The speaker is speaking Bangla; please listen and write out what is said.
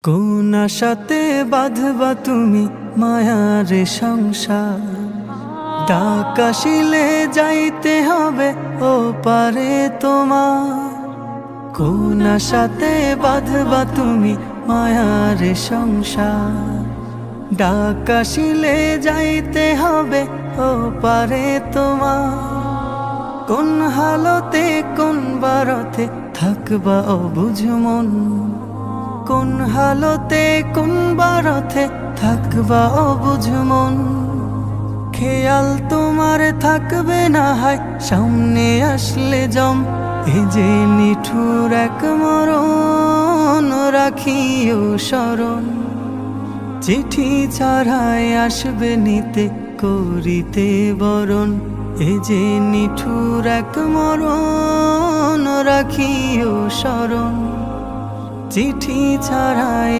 কোন আশাতে বাঁধবা তুমি মায়ার সংসার, ডাক আসিলে যাইতে হবে ও পারে তোমার। কোন আশাতে বাঁধবা তুমি মায়ার সংসার, ডাক আসিলে যাইতে হবে ও পারে তোমার। কোন হালতে কোন বারতে থাকবা অবুঝ মন, কোন হালতে কোন বারতে থাকবা অবুঝ মন। খেয়াল তোমার থাকবে না হয় সামনে আসলে জম, এ যে নিঠুর এক মরণ রাখিও স্মরণ। চিঠি ছাড়াই আসবে নিতে করিতে বরণ, এ যে নিঠুর এক মরণ রাখিও স্মরণ। চিঠি ছাড়াই